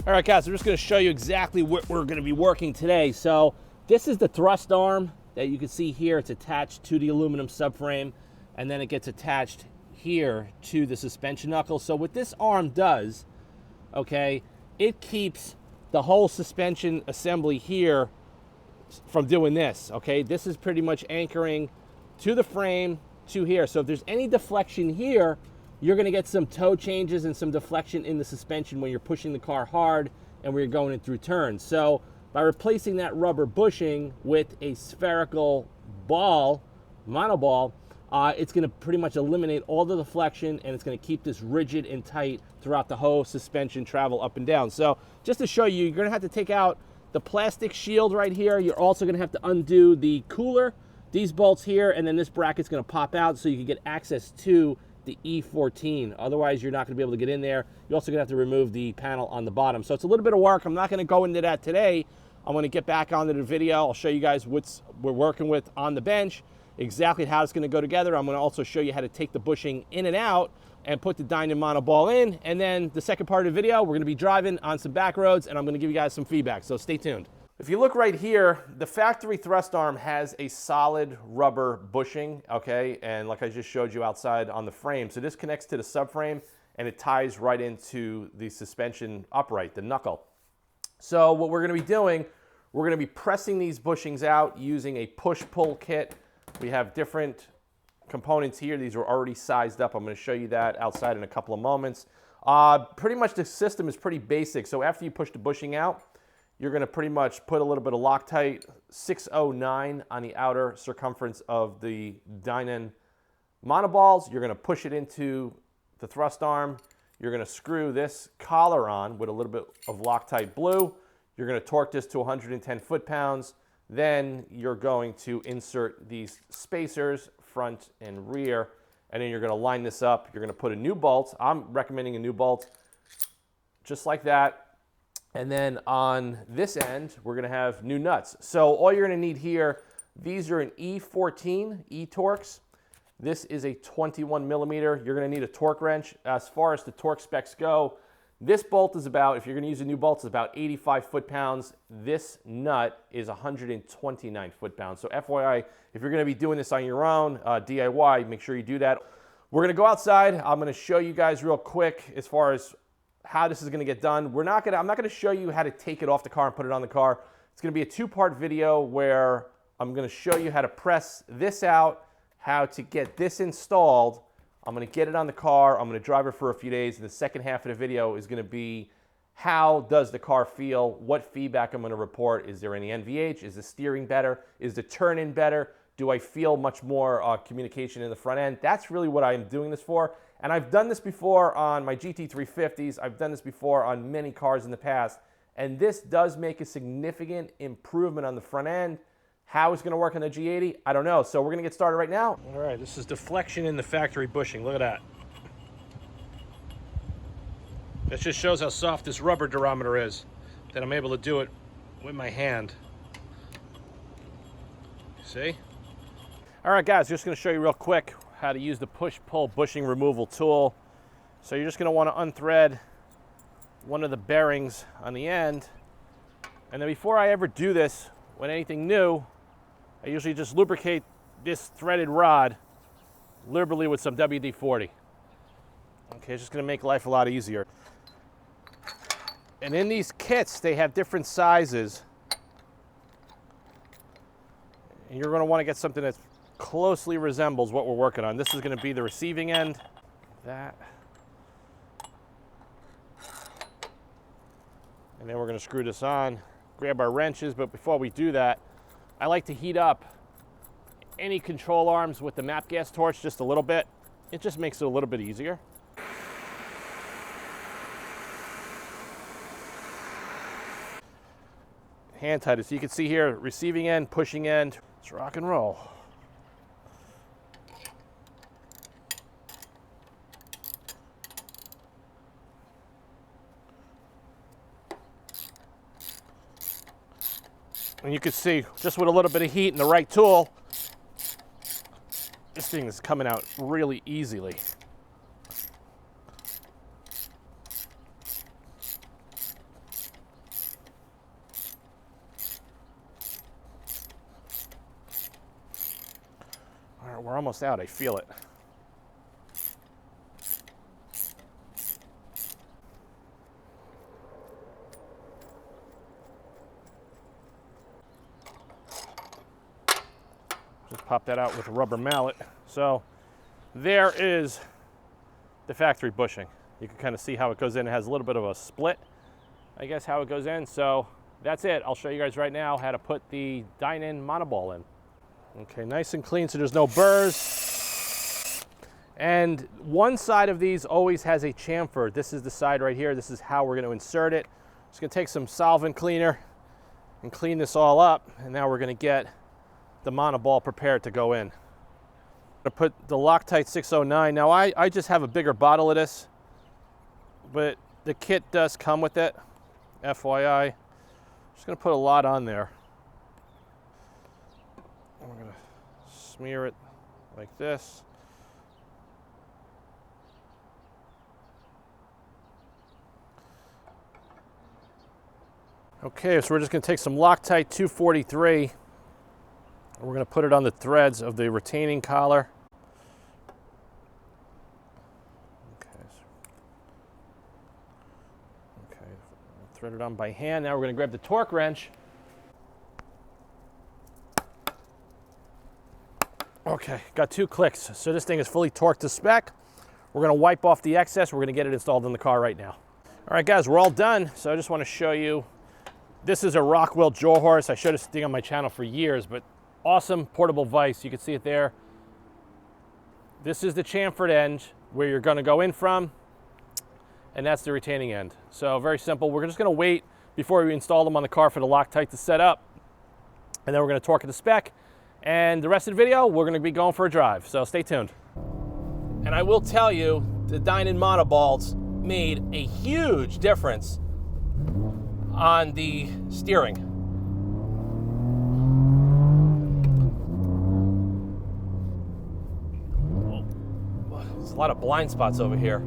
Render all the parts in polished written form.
All right, guys, I'm just going to show you exactly what we're going to be working today. So this is the thrust arm that you can see here. It's attached to the aluminum subframe, and then it gets attached here to the suspension knuckle. So what this arm does, okay, it keeps the whole suspension assembly here from doing this, okay? This is pretty much anchoring to the frame to here. So if there's any deflection here, you're gonna get some toe changes and some deflection in the suspension when you're pushing the car hard and when you're going in through turns. So by replacing that rubber bushing with a spherical ball, monoball, it's gonna pretty much eliminate all the deflection, and it's gonna keep this rigid and tight throughout the whole suspension travel up and down. So just to show you, you're gonna have to take out the plastic shield right here. You're also gonna have to undo the cooler, these bolts here, and then this bracket's gonna pop out so you can get access to the E14. Otherwise, you're not gonna be able to get in there. You're also gonna have to remove the panel on the bottom. So it's a little bit of work. I'm not gonna go into that today. I'm gonna get back onto the video. I'll show you guys what we're working with on the bench, exactly how it's gonna go together. I'm gonna also show you how to take the bushing in and out and put the DINAN Monoball in. And then the second part of the video, we're gonna be driving on some back roads, and I'm gonna give you guys some feedback, so stay tuned. If you look right here, the factory thrust arm has a solid rubber bushing, okay? And like I just showed you outside on the frame. So this connects to the subframe, and it ties right into the suspension upright, the knuckle. So what we're gonna be doing, we're gonna be pressing these bushings out using a push-pull kit. We have different components here. These are already sized up. I'm gonna show you that outside in a couple of moments. Pretty much the system is pretty basic. So after you push the bushing out, you're gonna pretty much put a little bit of Loctite 609 on the outer circumference of the DINAN monoballs. You're gonna push it into the thrust arm. You're gonna screw this collar on with a little bit of Loctite blue. You're gonna torque this to 110 foot-pounds. Then you're going to insert these spacers, front and rear, and then you're gonna line this up. You're gonna put a new bolt. I'm recommending a new bolt, just like that. And then on this end, we're gonna have new nuts. So all you're gonna need here, these are an E14 E-Torx. This is a 21 millimeter. You're gonna need a torque wrench. As far as the torque specs go, this bolt is about, if you're gonna use a new bolt, it's about 85 foot-pounds. This nut is 129 foot-pounds. So FYI, if you're gonna be doing this on your own, DIY, make sure you do that. We're gonna go outside. I'm gonna show you guys real quick as far as how this is gonna get done. I'm not gonna show you how to take it off the car and put it on the car. It's gonna be a two-part video where I'm gonna show you how to press this out, how to get this installed. I'm gonna get it on the car, I'm gonna drive it for a few days, and the second half of the video is gonna be how does the car feel, what feedback I'm gonna report. Is there any NVH? Is the steering better? Is the turn-in better? Do I feel much more communication in the front end? That's really what I'm doing this for. And I've done this before on my GT350s. I've done this before on many cars in the past. And this does make a significant improvement on the front end. How it's gonna work on the G80, I don't know. So we're gonna get started right now. All right, this is deflection in the factory bushing. Look at that. That just shows how soft this rubber durometer is, that I'm able to do it with my hand. See? All right, guys, just gonna show you real quick how to use the push-pull bushing removal tool. So you're just gonna wanna unthread one of the bearings on the end. And then before I ever do this with anything new, I usually just lubricate this threaded rod liberally with some WD-40. Okay, it's just gonna make life a lot easier. And in these kits, they have different sizes. And you're gonna wanna get something that closely resembles what we're working on. This is gonna be the receiving end. That. And then we're gonna screw this on, grab our wrenches, but before we do that, I like to heat up any control arms with the MAP gas torch just a little bit. It just makes it a little bit easier. Hand tight, as you can see here, receiving end, pushing end. Let's rock and roll. And you can see, just with a little bit of heat and the right tool, this thing is coming out really easily. we're almost out, I feel it. Just pop that out with a rubber mallet. So there is the factory bushing. You can kind of see how it goes in. It has a little bit of a split, I guess, how it goes in. So that's it. I'll show you guys right now how to put the DINAN Monoball in. Okay, nice and clean so there's no burrs. And one side of these always has a chamfer. This is the side right here. This is how we're going to insert it. Just going to take some solvent cleaner and clean this all up. And now we're going to get the monoball prepared to go in. I'm going to put the Loctite 609. Now I just have a bigger bottle of this, but the kit does come with it, FYI. Just going to put a lot on there. We're going to smear it like this. Okay, so we're just going to take some Loctite 243. We're going to put it on the threads of the retaining collar. Okay, thread it on by hand. Now we're going to grab the torque wrench. Okay, got 2 clicks. So this thing is fully torqued to spec. We're going to wipe off the excess. We're going to get it installed in the car right now. All right, guys, we're all done. So I just want to show you. This is a Rockwell jaw horse. I showed this thing on my channel for years, but awesome portable vise. You can see it there. This is the chamfered end where you're going to go in from, and that's the retaining end. So very simple. We're just going to wait before we install them on the car for the Loctite to set up, and then we're going to torque it to spec. And the rest of the video, we're going to be going for a drive. So stay tuned. And I will tell you, the DINAN Monoballs made a huge difference on the steering. There's a lot of blind spots over here.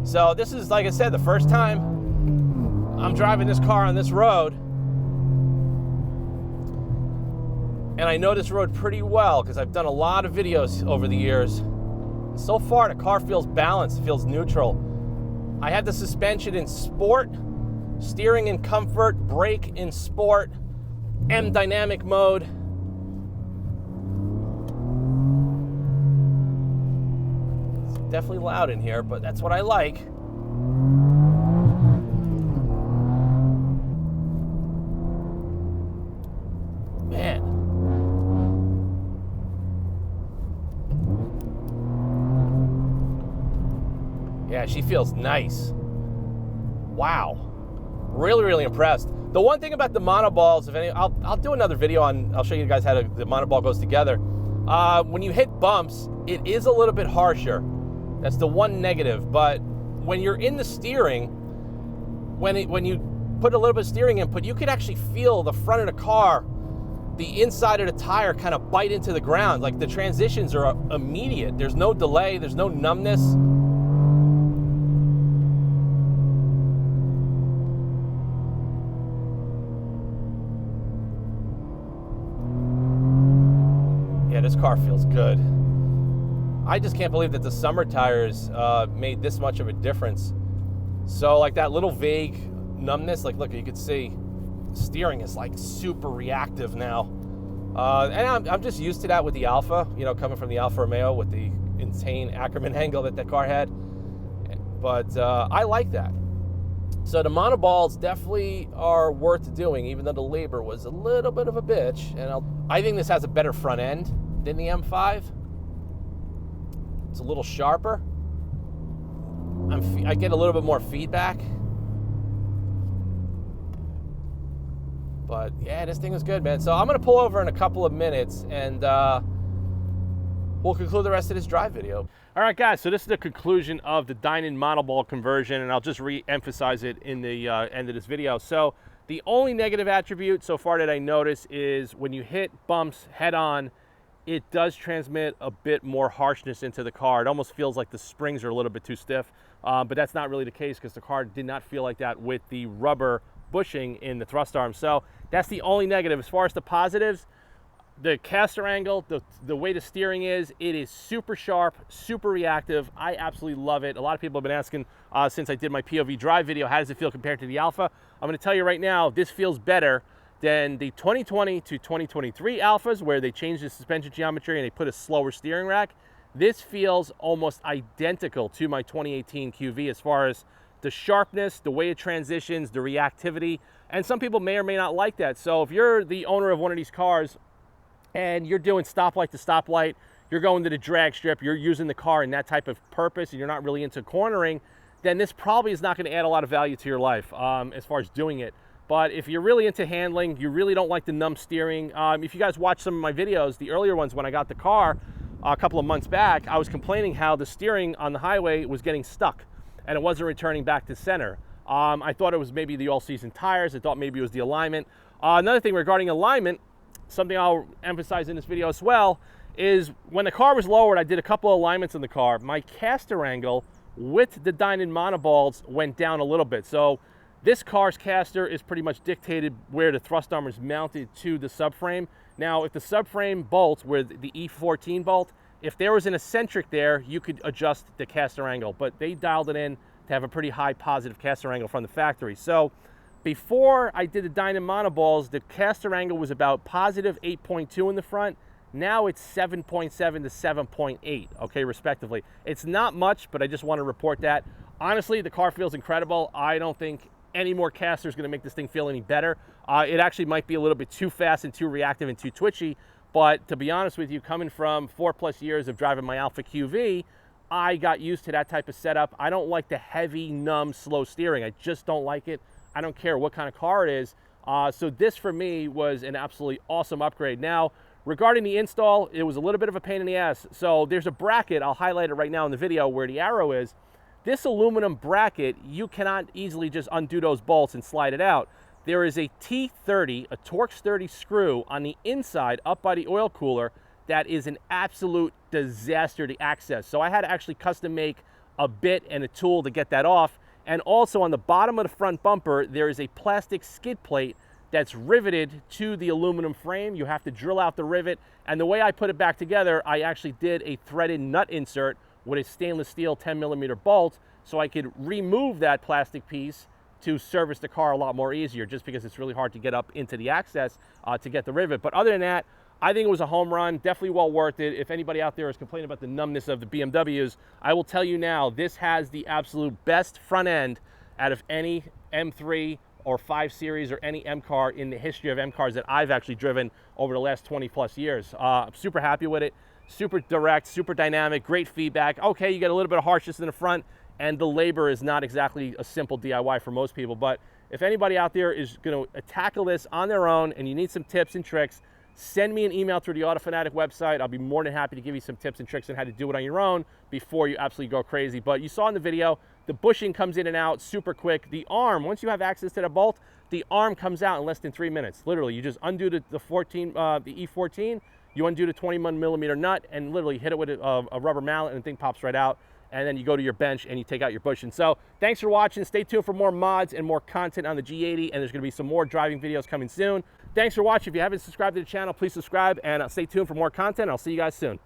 So this is, like I said, the first time I'm driving this car on this road. And I know this road pretty well because I've done a lot of videos over the years. So far, the car feels balanced, feels neutral. I have the suspension in sport, steering in comfort, brake in sport, M dynamic mode. It's definitely loud in here, but that's what I like. Man. Yeah, she feels nice. Wow. Really, really impressed. The one thing about the monoballs, if any, I'll do another video on, I'll show you guys how the monoball goes together. When you hit bumps, it is a little bit harsher. That's the one negative. But when you're in the steering, when you put a little bit of steering input, you could actually feel the front of the car, the inside of the tire kind of bite into the ground. Like the transitions are immediate. There's no delay. There's no numbness. Yeah, this car feels good. I just can't believe that the summer tires made this much of a difference. So like that little vague numbness, like look, you can see steering is like super reactive now. And I'm just used to that with the Alfa, you know, coming from the Alfa Romeo with the insane Ackerman angle that car had. But I like that. So the monoballs definitely are worth doing, even though the labor was a little bit of a bitch. And I think this has a better front end than the M5. It's a little sharper. I get a little bit more feedback. But yeah, this thing was good, man. So I'm gonna pull over in a couple of minutes and we'll conclude the rest of this drive video. All right, guys, so this is the conclusion of the DINAN Monoball conversion, and I'll just re-emphasize it in the end of this video. So the only negative attribute so far that I notice is when you hit bumps head on, it does transmit a bit more harshness into the car. It almost feels like the springs are a little bit too stiff, but that's not really the case because the car did not feel like that with the rubber bushing in the thrust arm. So that's the only negative. As far as the positives, The caster angle, the way the steering is, it is super sharp, super reactive. I absolutely love it. A lot of people have been asking since I did my POV drive video, how does it feel compared to the Alpha? I'm gonna tell you right now, this feels better than the 2020 to 2023 Alphas, where they changed the suspension geometry and they put a slower steering rack. This feels almost identical to my 2018 QV as far as the sharpness, the way it transitions, the reactivity, and some people may or may not like that. So if you're the owner of one of these cars and you're doing stoplight to stoplight, you're going to the drag strip, you're using the car in that type of purpose, and you're not really into cornering, then this probably is not going to add a lot of value to your life as far as doing it. But if you're really into handling, you really don't like the numb steering. If you guys watch some of my videos, the earlier ones when I got the car a couple of months back, I was complaining how the steering on the highway was getting stuck and it wasn't returning back to center. I thought it was maybe the all-season tires. I thought maybe it was the alignment. Another thing regarding alignment, something I'll emphasize in this video as well, is when the car was lowered, I did a couple of alignments in the car. My caster angle with the DINAN Monoballs went down a little bit. So this car's caster is pretty much dictated where the thrust arm is mounted to the subframe. Now, if the subframe bolt, where the E14 bolt, if there was an eccentric there, you could adjust the caster angle, but they dialed it in to have a pretty high positive caster angle from the factory. So before I did the DINAN Monoballs, the caster angle was about positive 8.2 in the front. Now it's 7.7 to 7.8, okay, respectively. It's not much, but I just want to report that. Honestly, the car feels incredible. I don't think any more caster is going to make this thing feel any better. It actually might be a little bit too fast and too reactive and too twitchy, but to be honest with you, coming from 4+ years of driving my Alpha QV, I got used to that type of setup. I don't like the heavy, numb, slow steering. I just don't like it. I don't care what kind of car it is. So this for me was an absolutely awesome upgrade. Now, regarding the install, it was a little bit of a pain in the ass. So there's a bracket, I'll highlight it right now in the video where the arrow is. This aluminum bracket, you cannot easily just undo those bolts and slide it out. There is a T30, a Torx 30 screw on the inside up by the oil cooler that is an absolute disaster to access. So I had to actually custom make a bit and a tool to get that off. And also on the bottom of the front bumper, there is a plastic skid plate that's riveted to the aluminum frame. You have to drill out the rivet. And the way I put it back together, I actually did a threaded nut insert with a stainless steel 10mm bolt so I could remove that plastic piece to service the car a lot more easier, just because it's really hard to get up into the access to get the rivet. But other than that, I think it was a home run, definitely well worth it. If anybody out there is complaining about the numbness of the BMWs, I will tell you now, this has the absolute best front end out of any M3 or 5 Series or any M car in the history of M cars that I've actually driven over the last 20+ years. I'm super happy with it. Super direct, super dynamic, great feedback. Okay, you get a little bit of harshness in the front, and the labor is not exactly a simple DIY for most people. But if anybody out there is going to tackle this on their own and you need some tips and tricks, send me an email through the Auto Fanatic website. I'll be more than happy to give you some tips and tricks on how to do it on your own before you absolutely go crazy. But you saw in the video, the bushing comes in and out super quick. The arm, once you have access to the bolt, the arm comes out in less than 3 minutes. Literally, you just undo the E14, you undo the 21mm nut and literally hit it with a rubber mallet and the thing pops right out. And then you go to your bench and you take out your bushing. So thanks for watching. Stay tuned for more mods and more content on the G80, and there's going to be some more driving videos coming soon. Thanks for watching. If you haven't subscribed to the channel, please subscribe, and stay tuned for more content. I'll see you guys soon.